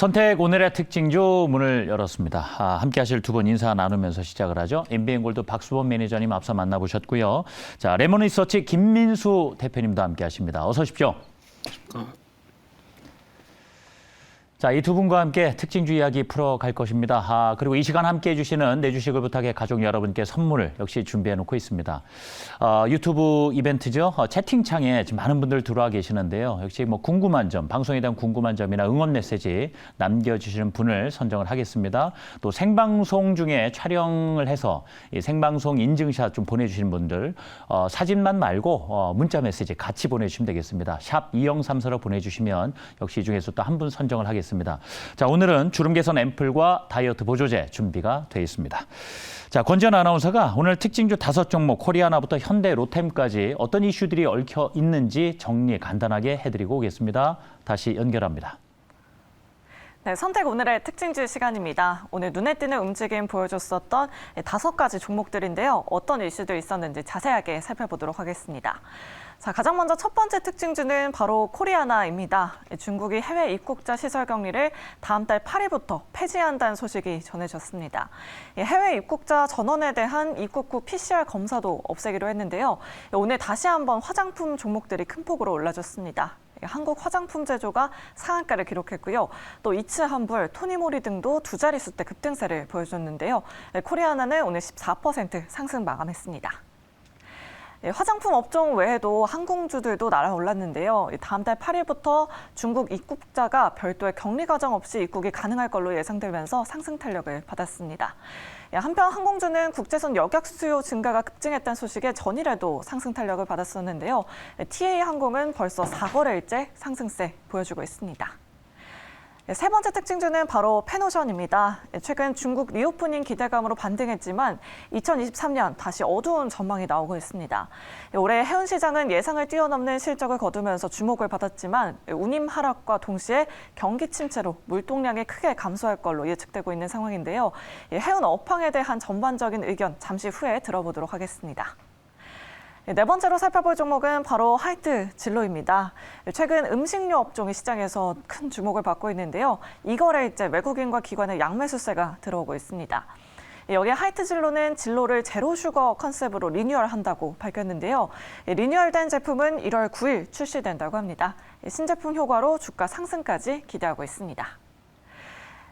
선택 오늘의 특징주 문을 열었습니다. 함께 하실 두 분 인사 나누면서 시작을 하죠. MBN골드 박수범 매니저님 앞서 만나보셨고요. 자, 레몬리서치 김민수 대표님도 함께 하십니다. 어서 오십시오. 자, 이 두 분과 함께 특징주 이야기 풀어갈 것입니다. 그리고 이 시간 함께해 주시는 내 주식을 부탁해 가족 여러분께 선물을 역시 준비해 놓고 있습니다. 유튜브 이벤트죠. 채팅창에 지금 많은 분들 들어와 계시는데요. 역시 뭐 궁금한 점, 방송에 대한 궁금한 점이나 응원 메시지 남겨주시는 분을 선정을 하겠습니다. 또 생방송 중에 촬영을 해서 이 생방송 인증샷 좀 보내주시는 분들 사진만 말고 문자 메시지 같이 보내주시면 되겠습니다. 샵 2034로 보내주시면 역시 이 중에서 또 한 분 선정을 하겠습니다. 자, 오늘은 주름 개선 앰플과 다이어트 보조제 준비가 되어 있습니다. 자, 권지현 아나운서가 오늘 특징주 5종목 코리아나부터 현대 로템까지 어떤 이슈들이 얽혀 있는지 정리 간단하게 해드리고 오겠습니다. 다시 연결합니다. 네, 선택 오늘의 특징주 시간입니다. 오늘 눈에 띄는 움직임 보여줬었던 5가지 종목들인데요. 어떤 이슈들이 있었는지 자세하게 살펴보도록 하겠습니다. 자, 가장 먼저 첫 번째 특징주는 바로 코리아나입니다. 중국이 해외 입국자 시설 격리를 다음 달 8일부터 폐지한다는 소식이 전해졌습니다. 해외 입국자 전원에 대한 입국 후 PCR 검사도 없애기로 했는데요. 오늘 다시 한번 화장품 종목들이 큰 폭으로 올라졌습니다. 한국 화장품 제조가 상한가를 기록했고요. 또 이츠한불, 토니모리 등도 두 자릿수대 급등세를 보여줬는데요. 코리아나는 오늘 14% 상승 마감했습니다. 화장품 업종 외에도 항공주들도 날아올랐는데요. 다음 달 8일부터 중국 입국자가 별도의 격리 과정 없이 입국이 가능할 걸로 예상되면서 상승 탄력을 받았습니다. 한편 항공주는 국제선 여객 수요 증가가 급증했다는 소식에 전일에도 상승 탄력을 받았었는데요. TA항공은 벌써 4거래일째 상승세 보여주고 있습니다. 세 번째 특징주는 바로 펜오션입니다. 최근 중국 리오프닝 기대감으로 반등했지만 2023년 다시 어두운 전망이 나오고 있습니다. 올해 해운 시장은 예상을 뛰어넘는 실적을 거두면서 주목을 받았지만 운임 하락과 동시에 경기 침체로 물동량이 크게 감소할 걸로 예측되고 있는 상황인데요. 해운 업황에 대한 전반적인 의견 잠시 후에 들어보도록 하겠습니다. 네 번째로 살펴볼 종목은 바로 하이트 진로입니다. 최근 음식료 업종이 시장에서 큰 주목을 받고 있는데요. 이거래일째 외국인과 기관의 양매수세가 들어오고 있습니다. 여기에 하이트 진로는 진로를 제로 슈거 컨셉으로 리뉴얼한다고 밝혔는데요. 리뉴얼된 제품은 1월 9일 출시된다고 합니다. 신제품 효과로 주가 상승까지 기대하고 있습니다.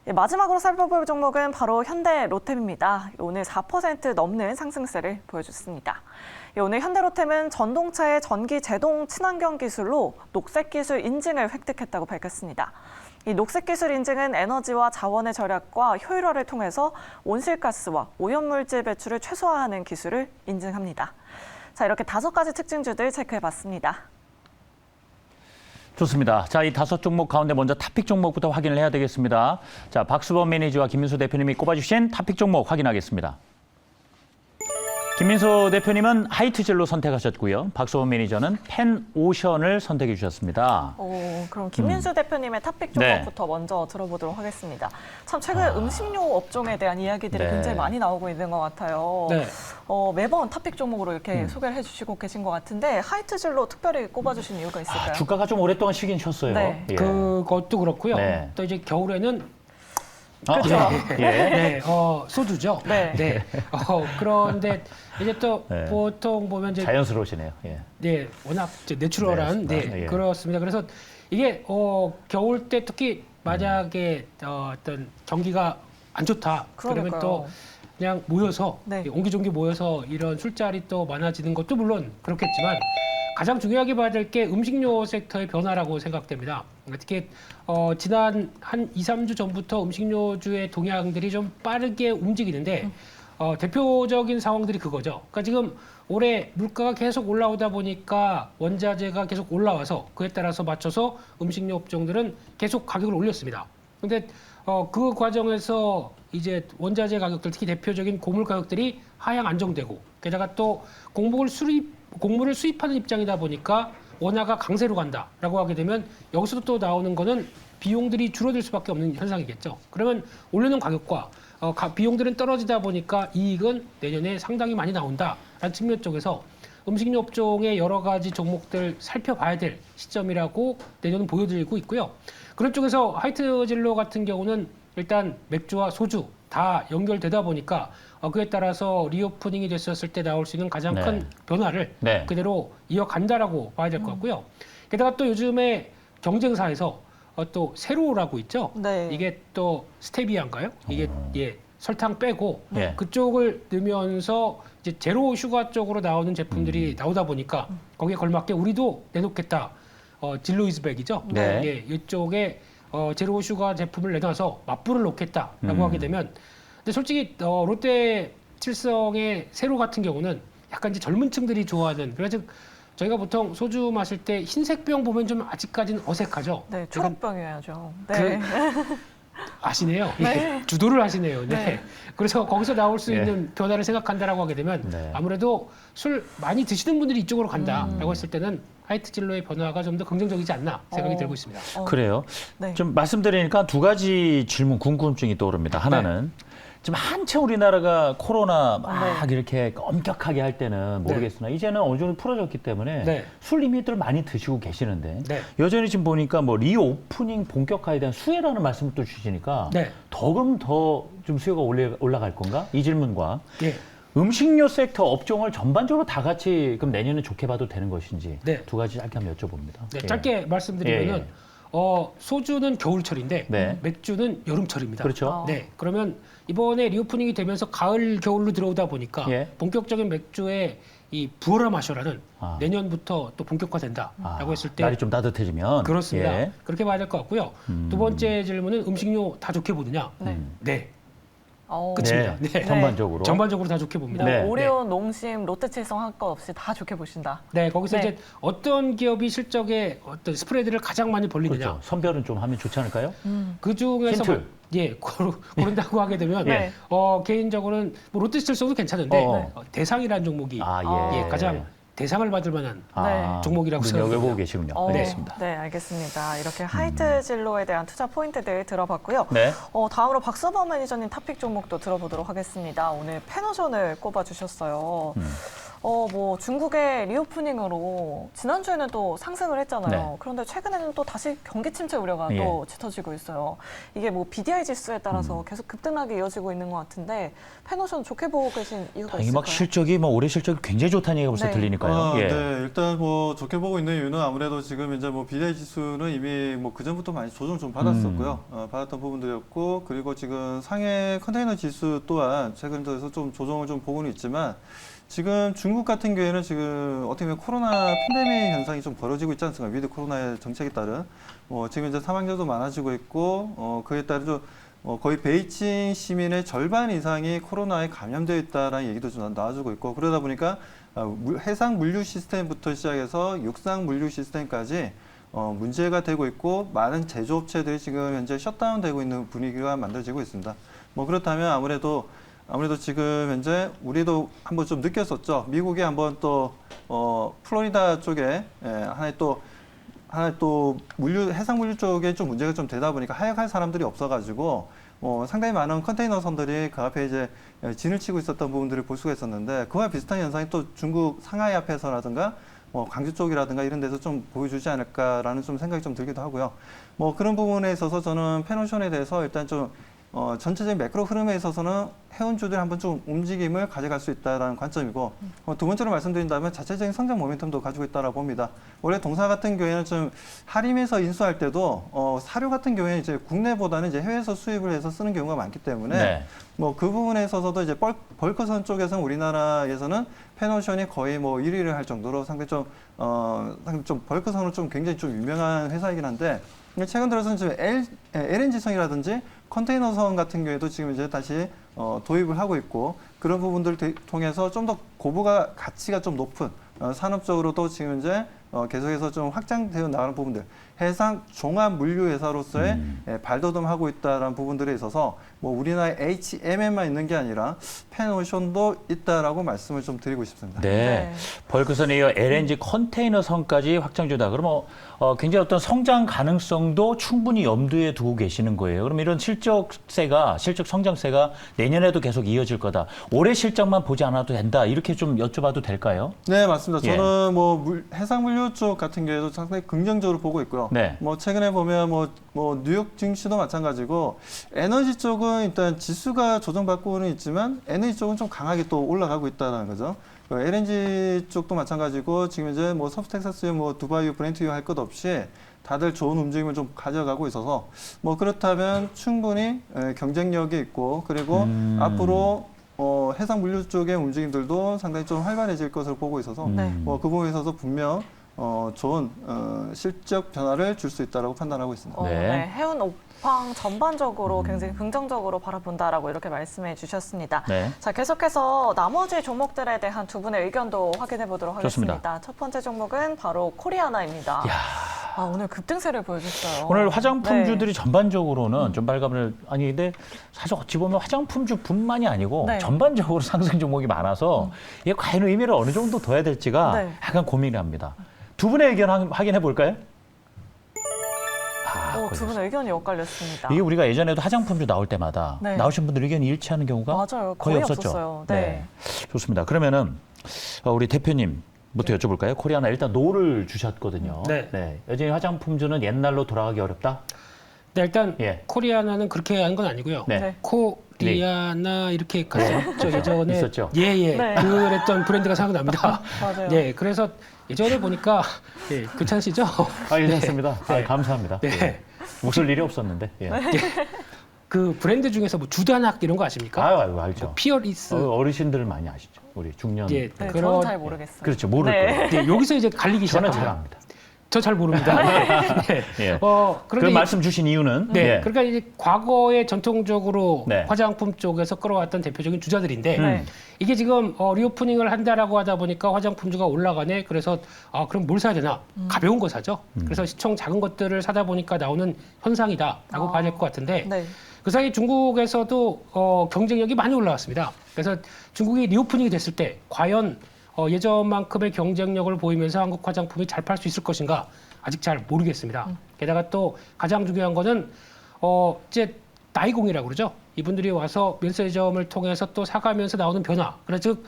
마지막으로 살펴볼 종목은 바로 현대 로템입니다. 오늘 4% 넘는 상승세를 보여줬습니다. 오늘 현대로템은 전동차의 전기 제동 친환경 기술로 녹색 기술 인증을 획득했다고 밝혔습니다. 이 녹색 기술 인증은 에너지와 자원의 절약과 효율화를 통해서 온실가스와 오염물질 배출을 최소화하는 기술을 인증합니다. 자, 이렇게 5가지 특징주들 체크해봤습니다. 좋습니다. 자, 이 5종목 가운데 먼저 탑픽 종목부터 확인을 해야 되겠습니다. 자, 박수범 매니저와 김민수 대표님이 꼽아주신 탑픽 종목 확인하겠습니다. 김민수 대표님은 하이트젤로 선택하셨고요. 박수범 매니저는 펜오션을 선택해 주셨습니다. 그럼 김민수 대표님의 탑픽 종목부터 먼저 들어보도록 하겠습니다. 참 최근 음식료 업종에 대한 이야기들이 굉장히 많이 나오고 있는 것 같아요. 네. 매번 탑픽 종목으로 이렇게 소개를 해주시고 계신 것 같은데 하이트젤로 특별히 꼽아주신 이유가 있을까요? 주가가 좀 오랫동안 쉬긴 쉬었어요. 네. 예. 그것도 그렇고요. 네. 또 이제 겨울에는 그렇죠. 네, 소주죠. 네. 네. 그런데 이제 또 보통 보면 이제 자연스러우시네요. 예. 네, 워낙 내추럴한 그렇습니다. 그래서 이게 겨울 때 특히 만약에 어떤 경기가 안 좋다. 그러면 또 그냥 모여서 옹기종기 모여서 이런 술자리 또 많아지는 것도 물론 그렇겠지만 가장 중요하게 봐야 될 게 음식료 섹터의 변화라고 생각됩니다. 특히 지난 한 2, 3주 전부터 음식료주의 동향들이 좀 빠르게 움직이는데 대표적인 상황들이 그거죠. 그러니까 지금 올해 물가가 계속 올라오다 보니까 원자재가 계속 올라와서 그에 따라서 맞춰서 음식료 업종들은 계속 가격을 올렸습니다. 그런데 그 과정에서 이제 원자재 가격들, 특히 대표적인 곡물 가격들이 하향 안정되고 게다가 또 곡물을 수입하는 입장이다 보니까 원화가 강세로 간다라고 하게 되면 여기서도 또 나오는 거는 비용들이 줄어들 수밖에 없는 현상이겠죠. 그러면 오르는 가격과 비용들은 떨어지다 보니까 이익은 내년에 상당히 많이 나온다라는 측면 쪽에서 음식료 업종의 여러 가지 종목들 살펴봐야 될 시점이라고 내년은 보여드리고 있고요. 그런 쪽에서 화이트 진로 같은 경우는 일단 맥주와 소주 다 연결되다 보니까 그에 따라서 리오프닝이 됐었을 때 나올 수 있는 가장 네. 큰 변화를 네. 그대로 이어간다라고 봐야 될 것 같고요. 게다가 또 요즘에 경쟁사에서 또 세로라고 있죠. 네. 이게 또 스테비아인가요? 이게 예, 설탕 빼고 네. 그쪽을 넣으면서 이제 제로 슈가 쪽으로 나오는 제품들이 나오다 보니까 거기에 걸맞게 우리도 내놓겠다. 진로이즈백이죠. 네. 예, 이쪽에 제로 슈가 제품을 내놔서 맞불을 놓겠다라고 하게 되면, 근데 솔직히 롯데 칠성의 세로 같은 경우는 약간 이제 젊은 층들이 좋아하는, 그래서 저희가 보통 소주 마실 때 흰색 병 보면 좀 아직까지는 어색하죠. 네, 초록병이어야죠. 그 네. 아시네요. 네. 예, 주도를 하시네요. 네. 네. 그래서 거기서 나올 수 예. 있는 변화를 생각한다라고 하게 되면 네. 아무래도 술 많이 드시는 분들이 이쪽으로 간다라고 했을 때는 화이트 진로의 변화가 좀 더 긍정적이지 않나 생각이 들고 있습니다. 그래요. 네. 좀 말씀드리니까 두 가지 질문, 궁금증이 떠오릅니다. 하나는 지금 한참 우리나라가 코로나 막 이렇게 엄격하게 할 때는 모르겠으나 이제는 어느 정도 풀어졌기 때문에 네. 술 리미트를 많이 드시고 계시는데 네. 여전히 지금 보니까 뭐 리오프닝 본격화에 대한 수혜라는 말씀을 또 주시니까 네. 더 좀 수요가 올라갈 건가? 이 질문과 예. 음식료 섹터 업종을 전반적으로 다 같이 그럼 내년에 좋게 봐도 되는 것인지 네. 두 가지 짧게 한번 여쭤봅니다. 네, 예. 짧게 말씀드리면은 예, 소주는 겨울철인데 네. 맥주는 여름철입니다. 그렇죠. 네, 그러면 이번에 리오프닝이 되면서 가을 겨울로 들어오다 보니까 예. 본격적인 맥주의 이 부어라 마셔라는 아. 내년부터 또 본격화된다라고 했을 때 날이 좀 따뜻해지면 그렇습니다. 예. 그렇게 봐야 될 것 같고요. 두 번째 질문은 음식료 다 좋게 보느냐? 네. 네, 어, 끝입니다. 네. 네. 전반적으로. 전반적으로 다 좋게 봅니다. 네. 오리온, 농심, 롯데칠성 할 것 없이 다 좋게 보신다. 네, 거기서 네. 이제 어떤 기업이 실적에 어떤 스프레드를 가장 많이 벌리느냐? 그렇죠. 선별은 좀 하면 좋지 않을까요? 그 중에서 힌트. 고른다고 하게 되면 네. 개인적으로는 뭐 롯데칠성도 괜찮은데 대상이라는 종목이 아, 예. 가장 대상을 받을 만한 아, 종목이라고 생각합니다. 눈여겨보고 계시군요. 알겠습니다. 네, 알겠습니다. 이렇게 화이트 진로에 대한 투자 포인트들 들어봤고요. 네. 다음으로 박서범 매니저님 탑픽 종목도 들어보도록 하겠습니다. 오늘 페노션을 꼽아주셨어요. 뭐 중국의 리오프닝으로 지난주에는 또 상승을 했잖아요. 네. 그런데 최근에는 또 다시 경기 침체 우려가 예. 또 짙어지고 있어요. 이게 뭐 BDI 지수에 따라서 계속 급등하게 이어지고 있는 것 같은데 페노션 좋게 보고 계신 이유가 다행히 있을까요? 막 실적이 뭐 올해 실적이 굉장히 좋다는 얘기가 벌써 네. 들리니까요. 예. 네, 일단 뭐 좋게 보고 있는 이유는 아무래도 지금 이제 뭐 BDI 지수는 이미 뭐 그 전부터 많이 조정 좀 받았었고요. 받았던 부분들이었고, 그리고 지금 상해 컨테이너 지수 또한 최근 들어서 좀 조정을 좀 보고는 있지만, 지금 중국 같은 경우에는 지금 어떻게 보면 코로나 팬데믹 현상이 좀 벌어지고 있지 않습니까? 위드 코로나의 정책에 따른 지금 이제 사망자도 많아지고 있고, 그에 따른 좀 거의 베이징 시민의 절반 이상이 코로나에 감염되어 있다라는 얘기도 좀 나와주고 있고, 그러다 보니까 해상 물류 시스템부터 시작해서 육상 물류 시스템까지 문제가 되고 있고, 많은 제조업체들이 지금 현재 셧다운되고 있는 분위기가 만들어지고 있습니다. 뭐 그렇다면 아무래도 지금 현재 우리도 한번 좀 느꼈었죠. 미국이 한번 또 플로리다 쪽에 하나의 또 해상 물류 쪽에 좀 문제가 좀 되다 보니까 하역할 사람들이 없어가지고 상당히 많은 컨테이너 선들이 그 앞에 이제 진을 치고 있었던 부분들을 볼 수가 있었는데, 그와 비슷한 현상이 또 중국 상하이 앞에서라든가 광주 쪽이라든가 이런 데서 좀 보여주지 않을까라는 좀 생각이 좀 들기도 하고요. 뭐 그런 부분에 있어서 저는 페노션에 대해서 일단 좀 전체적인 매크로 흐름에 있어서는 해운주들이 한번 좀 움직임을 가져갈 수 있다는 관점이고, 두 번째로 말씀드린다면 자체적인 성장 모멘텀도 가지고 있다고 봅니다. 원래 동사 같은 경우에는 좀 할인해서 인수할 때도 사료 같은 경우에는 이제 국내보다는 이제 해외에서 수입을 해서 쓰는 경우가 많기 때문에 네. 뭐 그 부분에 있어서도 이제 벌크선 쪽에서는 우리나라에서는 페노션이 거의 뭐 1위를 할 정도로 상당히 좀 벌크선으로 좀 굉장히 좀 유명한 회사이긴 한데, 최근 들어서는 지금 LNG선이라든지 컨테이너선 같은 경우에도 지금 이제 다시 도입을 하고 있고, 그런 부분들을 통해서 좀 더 고부가 가치가 좀 높은 산업적으로도 지금 이제 계속해서 좀 확장되어 나가는 부분들. 해상 종합 물류 회사로서의 발돋움하고 있다라는 부분들에 있어서 뭐 우리나라에 HMM만 있는 게 아니라 펜오션도 있다라고 말씀을 좀 드리고 싶습니다. 네. 벌크선에 이어 LNG 컨테이너선까지 확장 중이다. 그러면 굉장히 어떤 성장 가능성도 충분히 염두에 두고 계시는 거예요. 그럼 이런 실적 성장세가 내년에도 계속 이어질 거다. 올해 실적만 보지 않아도 된다. 이렇게 좀 여쭤봐도 될까요? 네, 맞습니다. 예. 저는 뭐 해상 물류 쪽 같은 경우에도 상당히 긍정적으로 보고 있고요. 네. 뭐 최근에 보면 뭐 뉴욕 증시도 마찬가지고 에너지 쪽은 일단 지수가 조정받고는 있지만 에너지 쪽은 좀 강하게 또 올라가고 있다는 거죠. LNG 쪽도 마찬가지고 지금 이제 뭐 서브텍사스유, 뭐 두바이유, 브렌트유 할 것 없이 다들 좋은 움직임을 좀 가져가고 있어서 뭐 그렇다면 충분히 경쟁력이 있고 그리고 앞으로 해상 물류 쪽의 움직임들도 상당히 좀 활발해질 것으로 보고 있어서 뭐 그 부분에 있어서 분명 좋은 실적 변화를 줄 수 있다고 판단하고 있습니다. 네, 해운 업황 전반적으로 굉장히 긍정적으로 바라본다라고 이렇게 말씀해 주셨습니다. 네. 자, 계속해서 나머지 종목들에 대한 두 분의 의견도 확인해 보도록 하겠습니다. 좋습니다. 첫 번째 종목은 바로 코리아나입니다. 아, 오늘 급등세를 보여줬어요. 오늘 화장품주들이 네. 전반적으로는 좀 발감을 근데 사실 어찌 보면 화장품주뿐만이 아니고 네. 전반적으로 상승 종목이 많아서 이게 과연 의미를 어느 정도 둬야 될지가 네. 약간 고민이 합니다. 두 분의 의견 확인해 볼까요? 두 분의 의견이 엇갈렸습니다. 이게 우리가 예전에도 화장품주 나올 때마다 네. 나오신 분들 의견이 일치하는 경우가 맞아요. 거의 없었죠. 없었어요. 네. 좋습니다. 그러면은 우리 대표님부터 여쭤볼까요? 코리아나 일단 노를 주셨거든요. 네. 여전히 화장품주는 옛날로 돌아가기 어렵다. 네, 일단 예. 코리아나는 그렇게 한 건 아니고요. 네. 코리아나 이렇게 갔었죠. 예전에 있었죠. 예. 네. 그랬던 브랜드가 생각납니다. 맞아요. 네, 그래서 예전에 보니까 괜찮으시죠? 괜찮습니다. 감사합니다. 네. 예. 웃을 일이 없었는데. 예. 그 브랜드 중에서 뭐 주다낙 이런 거 아십니까? 알죠. 피어리스. 어르신들 많이 아시죠. 우리 중년. 예, 네, 그런 저는 잘 모르겠어요. 그렇죠. 모를 네. 거예요. 네, 여기서 이제 갈리기 저는 시작합니다. 잘 압니다. 저 잘 모릅니다. 네. 예. 그런데 그 말씀 주신 이유는 네, 예. 그러니까 이제 과거에 전통적으로 네. 화장품 쪽에서 끌어왔던 대표적인 주자들인데 네. 이게 지금 리오프닝을 한다라고 하다 보니까 화장품주가 올라가네. 그래서 그럼 뭘 사야 되나? 가벼운 거 사죠. 그래서 시총 작은 것들을 사다 보니까 나오는 현상이다라고 봐야 될 것 같은데 네. 그 사이 중국에서도 경쟁력이 많이 올라왔습니다. 그래서 중국이 리오프닝이 됐을 때 과연 예전만큼의 경쟁력을 보이면서 한국 화장품이 잘 팔 수 있을 것인가 아직 잘 모르겠습니다. 게다가 또 가장 중요한 거는 이제 나이공이라고 그러죠. 이분들이 와서 면세점을 통해서 또 사가면서 나오는 변화. 그래서 즉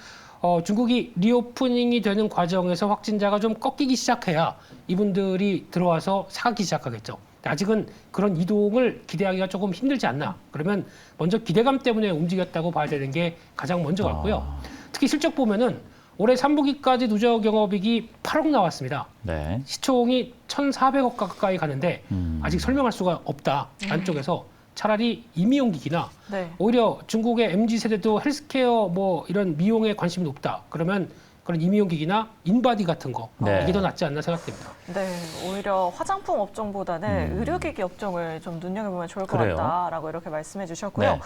중국이 리오프닝이 되는 과정에서 확진자가 좀 꺾이기 시작해야 이분들이 들어와서 사기 시작하겠죠. 아직은 그런 이동을 기대하기가 조금 힘들지 않나. 그러면 먼저 기대감 때문에 움직였다고 봐야 되는 게 가장 먼저 같고요. 특히 실적 보면은 올해 3분기까지 누적 영업이익이 8억 나왔습니다. 네. 시총이 1,400억 가까이 가는데 아직 설명할 수가 없다. 안쪽에서 차라리 이미용기기나 네. 오히려 중국의 MZ세대도 헬스케어 뭐 이런 미용에 관심이 높다. 그러면 그런 이미용기기나 인바디 같은 거 네. 이게 더 낫지 않나 생각됩니다. 네, 오히려 화장품 업종보다는 의료기기 업종을 좀 눈여겨보면 좋을 것 그래요? 같다라고 이렇게 말씀해 주셨고요. 네.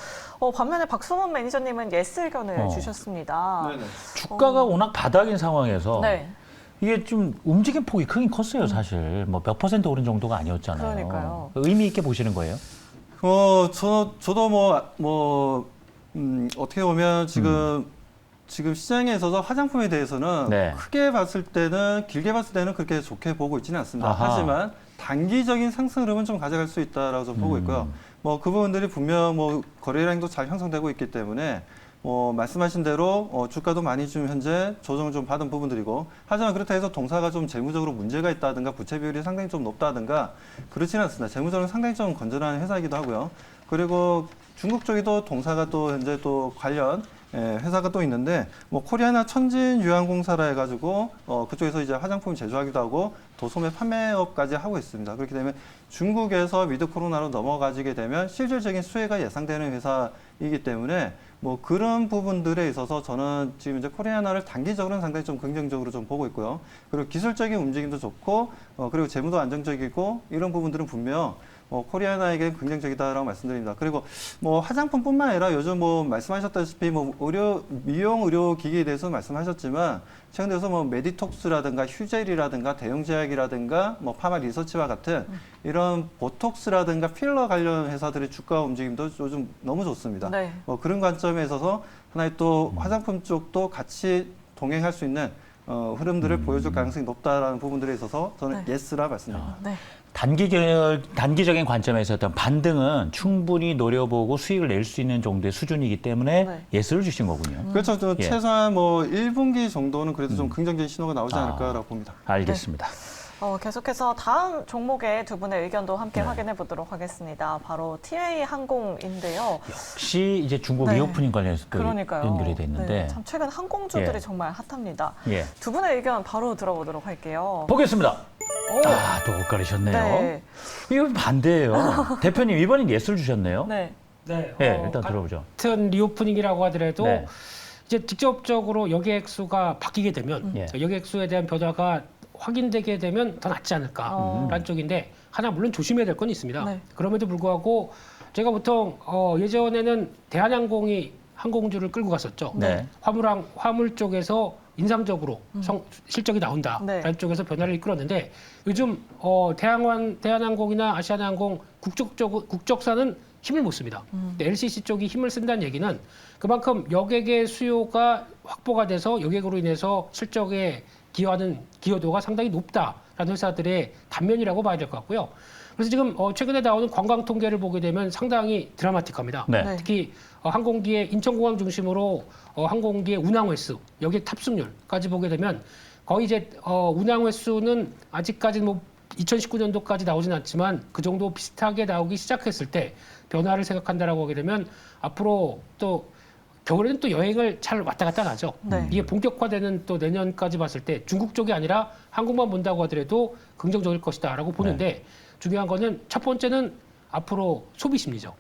반면에 박수문 매니저님은 예스 의견을 주셨습니다. 네네. 주가가 워낙 바닥인 상황에서 네, 이게 좀 움직임 폭이 크긴 컸어요, 사실. 뭐 몇 % 오른 정도가 아니었잖아요. 그러니까요. 의미 있게 보시는 거예요? 저도 어떻게 보면 지금 시장에 있어서 화장품에 대해서는 네. 크게 봤을 때는 길게 봤을 때는 그렇게 좋게 보고 있지는 않습니다. 아하. 하지만 단기적인 상승 흐름은 좀 가져갈 수 있다라고 좀 보고 있고요. 뭐 그 부분들이 분명 뭐 거래량도 잘 형성되고 있기 때문에 말씀하신 대로 주가도 많이 좀 현재 조정을 좀 받은 부분들이고, 하지만 그렇다 해서 동사가 좀 재무적으로 문제가 있다든가 부채 비율이 상당히 좀 높다든가 그렇지는 않습니다. 재무적으로 상당히 좀 건전한 회사이기도 하고요. 그리고 중국 쪽에도 동사가 또 현재 또 관련 회사가 또 있는데, 뭐 코리아나 천진유황공사라 해가지고 그쪽에서 이제 화장품 제조하기도 하고 도소매 판매업까지 하고 있습니다. 그렇기 때문에 중국에서 위드 코로나로 넘어가지게 되면 실질적인 수혜가 예상되는 회사이기 때문에 뭐 그런 부분들에 있어서 저는 지금 이제 코리아나를 단기적으로는 상당히 좀 긍정적으로 좀 보고 있고요. 그리고 기술적인 움직임도 좋고 그리고 재무도 안정적이고 이런 부분들은 분명 코리아나에게 긍정적이다라고 말씀드립니다. 그리고 뭐 화장품뿐만 아니라 요즘 뭐 말씀하셨다시피 뭐 미용 의료 기기에 대해서 말씀하셨지만 최근 들어서 뭐 메디톡스라든가 휴젤이라든가 대형 제약이라든가 뭐 파마 리서치와 같은 이런 보톡스라든가 필러 관련 회사들의 주가 움직임도 요즘 너무 좋습니다. 네. 그런 관점에 있어서 하나의 또 화장품 쪽도 같이 동행할 수 있는 흐름들을 보여줄 가능성이 높다라는 부분들에 있어서 저는 예스라 말씀드립니다. 네. 단기적인 관점에서 어떤 반등은 충분히 노려보고 수익을 낼 수 있는 정도의 수준이기 때문에 예스를 주신 거군요. 그렇죠. 최소한 뭐 1분기 정도는 그래도 좀 긍정적인 신호가 나오지 않을까라고 봅니다. 알겠습니다. 계속해서 다음 종목의 두 분의 의견도 함께 확인해 보도록 하겠습니다. 바로 TA 항공인데요. 역시 이제 중국 리오프닝 관련해서 또 연결이 됐는데 참 최근 항공주들이 정말 핫합니다. 두 분의 의견 바로 들어보도록 할게요. 보겠습니다. 또 엇갈리셨네요. 네. 이거 반대예요. 대표님 이번엔 예스를 주셨네요. 네. 일단 들어보죠. 같은 리오프닝이라고 하더라도 이제 직접적으로 여객수가 바뀌게 되면 여객수에 대한 변화가 확인되게 되면 더 낫지 않을까라는 쪽인데 하나 물론 조심해야 될 건 있습니다. 그럼에도 불구하고 제가 보통 예전에는 대한항공이 항공주를 끌고 갔었죠. 화물 쪽에서 인상적으로 실적이 나온다라는 쪽에서 변화를 이끌었는데 요즘 대한항공이나 아시아나항공 국적사는 힘을 못 씁니다. 근데 LCC 쪽이 힘을 쓴다는 얘기는 그만큼 여객의 수요가 확보가 돼서 여객으로 인해서 실적에 기여하는 기여도가 상당히 높다라는 회사들의 단면이라고 봐야 될 것 같고요. 그래서 지금 최근에 나오는 관광 통계를 보게 되면 상당히 드라마틱합니다. 특히 항공기의 인천공항 중심으로 항공기의 운항 횟수, 여기 탑승률까지 보게 되면 거의 이제 운항 횟수는 아직까지 뭐 2019년도까지 나오진 않지만 그 정도 비슷하게 나오기 시작했을 때 변화를 생각한다라고 하게 되면 앞으로 또 겨울에는 또 여행을 잘 왔다 갔다 하죠. 이게 본격화되는 또 내년까지 봤을 때 중국 쪽이 아니라 한국만 본다고 하더라도 긍정적일 것이다라고 보는데 중요한 거는 첫 번째는 앞으로 소비 심리죠.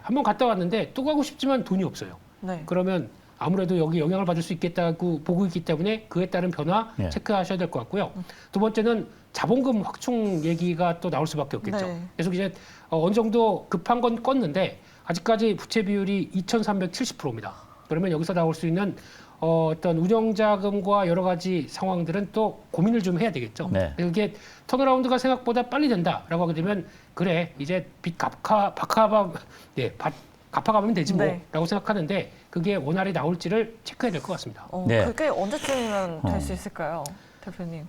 한번 갔다 왔는데 또 가고 싶지만 돈이 없어요. 그러면 아무래도 여기 영향을 받을 수 있겠다고 보고 있기 때문에 그에 따른 변화 체크하셔야 될 것 같고요. 두 번째는 자본금 확충 얘기가 또 나올 수밖에 없겠죠. 그래서 이제 어느 정도 급한 건 껐는데 아직까지 부채 비율이 2,370%입니다. 그러면 여기서 나올 수 있는 어떤 운영자금과 여러 가지 상황들은 또 고민을 좀 해야 되겠죠. 이게 턴어라운드가 생각보다 빨리 된다라고 하게 되면 그래 이제 빚 갚아가면 되지 뭐라고 생각하는데 그게 원활히 나올지를 체크해야 될 것 같습니다. 그게 언제쯤이면 될 수 있을까요, 대표님?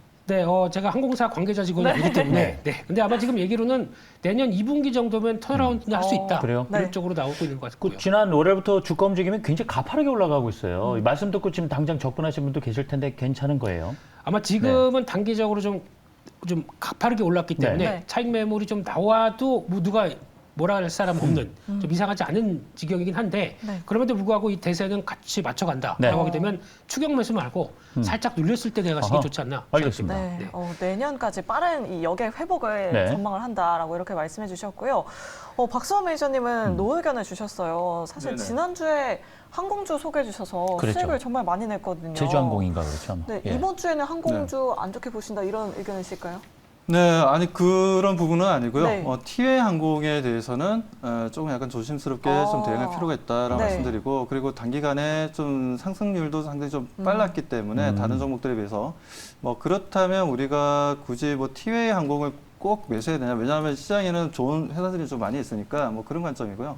제가 항공사 관계자 직원이 아니기 때문에 근데 아마 지금 얘기로는 내년 2분기 정도면 턴어라운드 할 수 있다. 그래요? 이런 쪽으로 나오고 있는 것 같고요. 지난 올해부터 주가 움직임이 굉장히 가파르게 올라가고 있어요. 말씀 듣고 지금 당장 접근하신 분도 계실 텐데 괜찮은 거예요? 아마 지금은 단기적으로 좀 가파르게 올랐기 때문에 차익 매물이 좀 나와도 누가 뭐라 할 사람 없는 좀 이상하지 않은 지경이긴 한데 그럼에도 불구하고 이 대세는 같이 맞춰간다라고 하게 되면 추격 매수 말고 살짝 눌렸을 때 내가 좋지 않나 알겠습니다. 내년까지 빠른 이 여객 회복을 전망을 한다라고 이렇게 말씀해 주셨고요. 박수원 매니저님은 노의견을 주셨어요. 사실 지난주에 항공주 소개해 주셔서 수익을 정말 많이 냈거든요. 제주항공인가 그렇죠. 이번 주에는 항공주 안 좋게 보신다 이런 의견이실까요? 아니 그런 부분은 아니고요. TA 항공에 대해서는 조금 약간 조심스럽게 좀 대응할 필요가 있다라고 말씀드리고 그리고 단기간에 좀 상승률도 상당히 좀 빨랐기 때문에 다른 종목들에 비해서 그렇다면 우리가 굳이 TA 항공을 꼭 매수해야 되냐? 왜냐하면 시장에는 좋은 회사들이 좀 많이 있으니까 그런 관점이고요.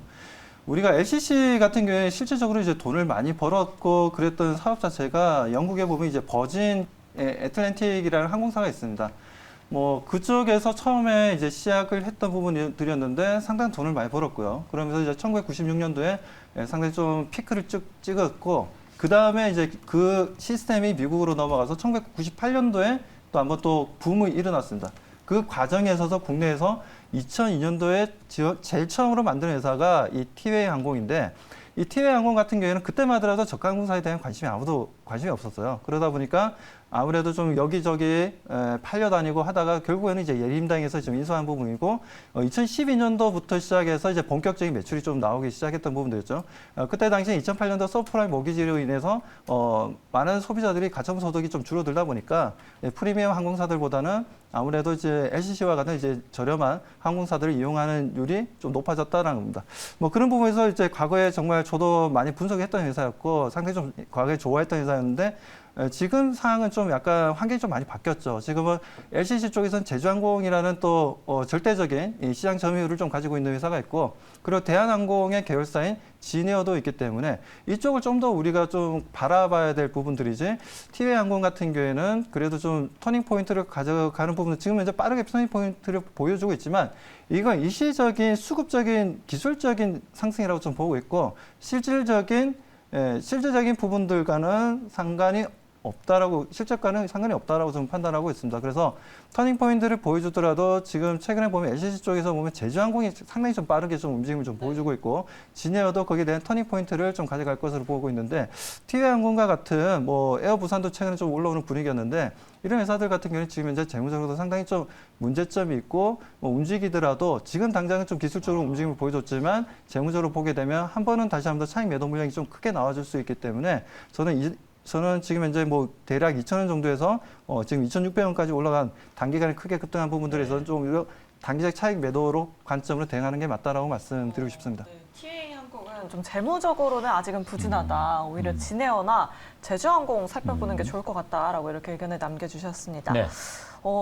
우리가 LCC 같은 경우에 실질적으로 이제 돈을 많이 벌었고 그랬던 사업 자체가 영국에 보면 이제 버진 애틀랜틱이라는 항공사가 있습니다. 그쪽에서 처음에 이제 시작을 했던 부분들이었는데 상당히 돈을 많이 벌었고요. 그러면서 이제 1996년도에 상당히 좀 피크를 찍었고, 그 다음에 이제 그 시스템이 미국으로 넘어가서 1998년도에 또 한번 또 붐이 일어났습니다. 그 과정에 있어서 국내에서 2002년도에 제일 처음으로 만든 회사가 이 티웨이 항공인데, 이 티웨이 항공 같은 경우에는 그때만 하더라도 저가 항공사에 대한 관심이 아무도 관심이 없었어요. 그러다 보니까 아무래도 좀 여기저기 팔려다니고 하다가 결국에는 이제 예림당에서 좀 인수한 부분이고 2012년도부터 시작해서 이제 본격적인 매출이 좀 나오기 시작했던 부분들이었죠. 그때 당시 2008년도 서프라임 모기지로 인해서 많은 소비자들이 가처분 소득이 좀 줄어들다 보니까 프리미엄 항공사들보다는 아무래도 이제 LCC와 같은 이제 저렴한 항공사들을 이용하는 율이 좀 높아졌다는 겁니다. 뭐 그런 부분에서 이제 과거에 정말 저도 많이 분석했던 회사였고 상당히 좀 과거에 좋아했던 회사였는데 지금 상황은 좀 약간 환경이 좀 많이 바뀌었죠. 지금은 LCC 쪽에서는 제주항공이라는 또 절대적인 이 시장 점유율을 좀 가지고 있는 회사가 있고 그리고 대한항공의 계열사인 진에어도 있기 때문에 이쪽을 좀 더 우리가 좀 바라봐야 될 부분들이지 티웨이항공 같은 경우에는 그래도 좀 터닝 포인트를 가져가는 부분은 지금 현재 빠르게 터닝 포인트를 보여주고 있지만 이건 일시적인 수급적인 기술적인 상승이라고 좀 보고 있고 실질적인 부분들과는 상관이 없다라고 실적과는 상관이 없다라고 좀 판단하고 있습니다. 그래서 터닝 포인트를 보여주더라도 지금 최근에 보면 LCC 쪽에서 보면 제주항공이 상당히 좀 빠르게 좀 움직임을 좀 보여주고 있고 진에어도 거기에 대한 터닝 포인트를 좀 가져갈 것으로 보고 있는데 티웨이항공과 같은 뭐 에어부산도 최근에 좀 올라오는 분위기였는데 이런 회사들 같은 경우는 지금 현재 재무적으로도 상당히 좀 문제점이 있고 뭐 움직이더라도 지금 당장은 좀 기술적으로 움직임을 보여줬지만 재무적으로 보게 되면 한 번은 다시 한번 차익 매도 물량이 좀 크게 나와줄 수 있기 때문에 저는 지금 현재 뭐 대략 2,000원 정도에서 지금 2,600원까지 올라간 단기간에 크게 급등한 부분들에서는 좀 단기적 차익 매도로 관점으로 대응하는 게 맞다라고 말씀드리고 싶습니다. 티웨이항공은 좀 재무적으로는 아직은 부진하다. 오히려 진에어나 제주항공 살펴보는 게 좋을 것 같다라고 이렇게 의견을 남겨주셨습니다. 네.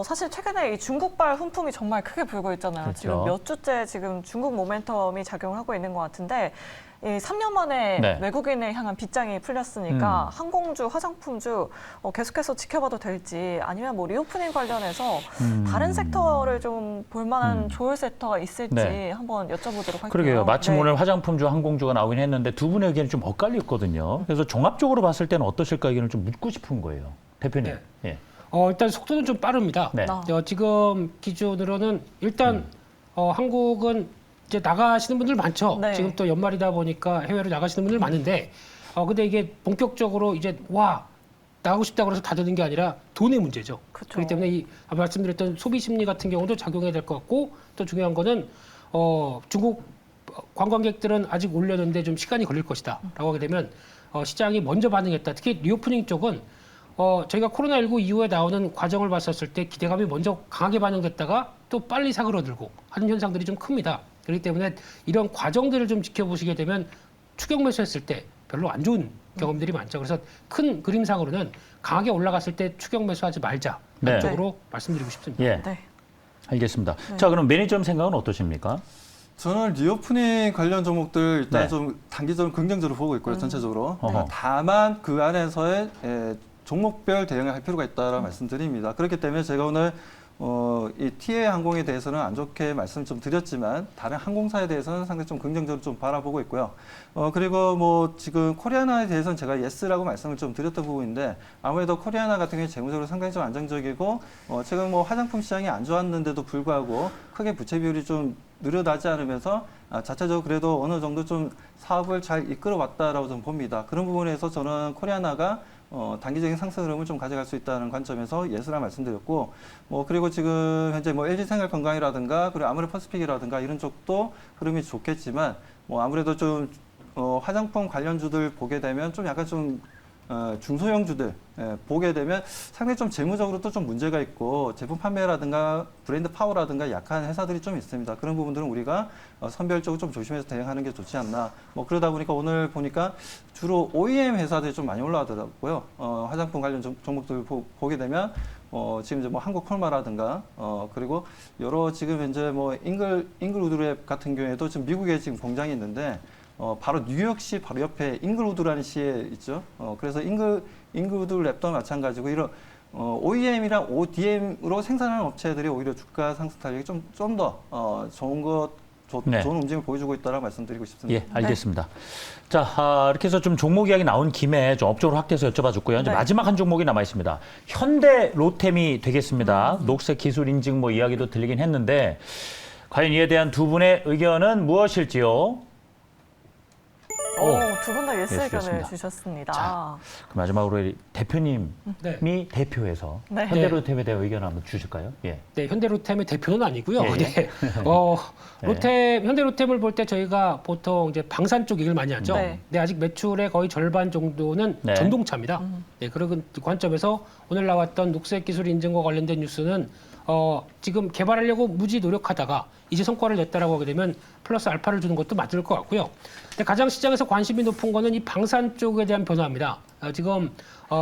사실 최근에 이 중국발 훈풍이 정말 크게 불고 있잖아요. 그렇죠. 지금 몇 주째 지금 중국 모멘텀이 작용하고 있는 것 같은데 이 3년 만에 네. 외국인을 향한 빗장이 풀렸으니까 항공주, 화장품주 계속해서 지켜봐도 될지 아니면 뭐 리오프닝 관련해서 다른 섹터를 좀 볼만한 좋을 섹터가 있을지 네. 한번 여쭤보도록 할게요. 그러게요. 마침 네. 오늘 화장품주, 항공주가 나오긴 했는데 두 분의 의견이 좀 엇갈렸거든요. 그래서 종합적으로 봤을 때는 어떠실까 의견을 좀 묻고 싶은 거예요. 대표님. 네. 예. 일단 속도는 좀 빠릅니다. 네. 지금 기준으로는 일단 한국은 이제 나가시는 분들 많죠. 네. 지금 또 연말이다 보니까 해외로 나가시는 분들 많은데, 근데 이게 본격적으로 이제 나가고 싶다고 해서 다 되는 게 아니라 돈의 문제죠. 그쵸. 그렇기 때문에 아까 말씀드렸던 소비 심리 같은 경우도 작용해야 될 것 같고, 또 중요한 거는 중국 관광객들은 아직 올려는데 좀 시간이 걸릴 것이다라고 하게 되면 시장이 먼저 반응했다. 특히 리오프닝 쪽은 저희가 코로나19 이후에 나오는 과정을 봤었을 때 기대감이 먼저 강하게 반영됐다가 또 빨리 사그러들고 하는 현상들이 좀 큽니다. 그렇기 때문에 이런 과정들을 좀 지켜보시게 되면 추격 매수했을 때 별로 안 좋은 경험들이 많죠. 그래서 큰 그림상으로는 강하게 올라갔을 때 추격 매수하지 말자. 네. 쪽으로 말씀드리고 싶습니다. 예. 네. 알겠습니다. 자, 그럼 매니저님 생각은 어떠십니까? 저는 리오프닝 관련 종목들 일단 네. 좀 단기적으로 긍정적으로 보고 있고요, 전체적으로. 어허. 다만 그 안에서의 종목별 대응을 할 필요가 있다라고 말씀드립니다. 그렇기 때문에 제가 오늘 이 TA 항공에 대해서는 안 좋게 말씀 좀 드렸지만 다른 항공사에 대해서는 상당히 좀 긍정적으로 좀 바라보고 있고요. 그리고 뭐 지금 코리아나에 대해서는 제가 예스라고 말씀을 좀 드렸던 부분인데 아무래도 코리아나 같은 경우에 재무적으로 상당히 좀 안정적이고 지금 뭐 화장품 시장이 안 좋았는데도 불구하고 크게 부채 비율이 좀 늘어나지 않으면서 자체적으로 그래도 어느 정도 좀 사업을 잘 이끌어 왔다라고 좀 봅니다. 그런 부분에서 저는 코리아나가 단기적인 상승 흐름을 좀 가져갈 수 있다는 관점에서 예스라 말씀드렸고, 그리고 지금 현재 뭐 LG생활건강이라든가 그리고 아모레퍼시픽이라든가 이런 쪽도 흐름이 좋겠지만, 아무래도 좀 화장품 관련주들 보게 되면 좀 약간 좀 중소형주들 보게 되면 상당히 좀 재무적으로 또 좀 문제가 있고 제품 판매라든가 브랜드 파워라든가 약한 회사들이 좀 있습니다. 그런 부분들은 우리가 선별적으로 좀 조심해서 대응하는 게 좋지 않나. 그러다 보니까 오늘 보니까 주로 OEM 회사들이 좀 많이 올라가더라고요. 화장품 관련 종목들 보게 되면 지금 이제 뭐 한국콜마라든가 그리고 여러 지금 현재 뭐 잉글우드랩 같은 경우에도 지금 미국에 지금 공장이 있는데 바로 뉴욕시 바로 옆에 잉글우드라는 시에 있죠. 그래서 잉글우드 랩도 마찬가지고 이런 OEM이랑 ODM으로 생산하는 업체들이 오히려 주가 상승 탄력이 좀 더 네. 좋은 움직임을 보여주고 있다라고 말씀드리고 싶습니다. 예, 알겠습니다. 자, 이렇게 해서 좀 종목 이야기 나온 김에 좀 업적으로 확대해서 여쭤봐 줬고요. 이제 네. 마지막 한 종목이 남아 있습니다. 현대 로템이 되겠습니다. 녹색 기술 인증 뭐 이야기도 들리긴 했는데 과연 이에 대한 두 분의 의견은 무엇일지요? 두 분 다 예스 의견을 주셨습니다. 주셨습니다. 자, 그 마지막으로 우리 대표님이 네. 대표해서 네. 현대로템에 대해 의견을 한번 주실까요? 예. 네, 현대로템의 대표는 아니고요. 예, 예. 네. 현대로템을 볼 때 저희가 보통 이제 방산 쪽 얘기를 많이 하죠. 네. 근데 아직 매출의 거의 절반 정도는 네. 전동차입니다. 네, 그런 관점에서 오늘 나왔던 녹색 기술 인증과 관련된 뉴스는 지금 개발하려고 무지 노력하다가 이제 성과를 냈다라고 하게 되면 플러스 알파를 주는 것도 맞을 것 같고요. 근데 가장 시장에서 관심이 높은 거는 이 방산 쪽에 대한 변화입니다. 지금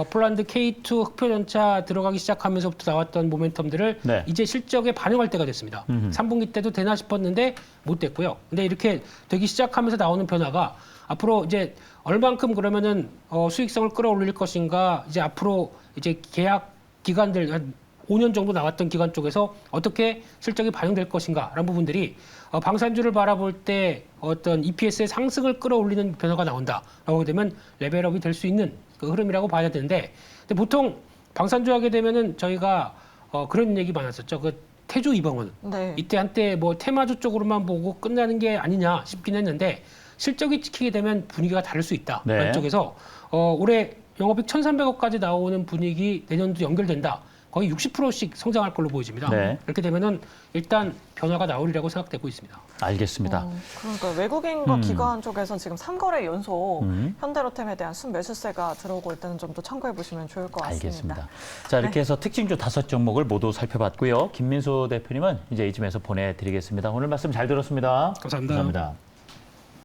폴란드 K2 흑표전차 들어가기 시작하면서부터 나왔던 모멘텀들을 네. 이제 실적에 반영할 때가 됐습니다. 3분기 때도 되나 싶었는데 못 됐고요. 근데 이렇게 되기 시작하면서 나오는 변화가 앞으로 이제 얼만큼 그러면은 수익성을 끌어올릴 것인가, 이제 앞으로 이제 계약 기간들 한 5년 정도 나왔던 기간 쪽에서 어떻게 실적이 반영될 것인가라는 부분들이 방산주를 바라볼 때 어떤 EPS의 상승을 끌어올리는 변화가 나온다라고 되면 레벨업이 될 수 있는 그 흐름이라고 봐야 되는데, 근데 보통 방산주 하게 되면은 저희가 그런 얘기 많았었죠. 그 태조 이방원 네. 이때 한때 뭐 테마주 쪽으로만 보고 끝나는 게 아니냐 싶긴 했는데 실적이 찍히게 되면 분위기가 다를 수 있다. 네. 그런 쪽에서 올해 영업이익 1,300억까지 나오는 분위기 내년도 연결된다. 거의 60%씩 성장할 걸로 보여집니다. 네. 그렇게 되면은 일단 변화가 나오리라고 생각되고 있습니다. 알겠습니다. 그러니까 외국인과 기관 쪽에서 지금 3거래 연속 현대로템에 대한 순매수세가 들어오고 있다는 점도 참고해 보시면 좋을 것 같습니다. 알겠습니다. 자, 이렇게 해서 특징주 5종목을 모두 살펴봤고요. 김민수 대표님은 이제 이쯤에서 보내드리겠습니다. 오늘 말씀 잘 들었습니다. 감사합니다. 감사합니다.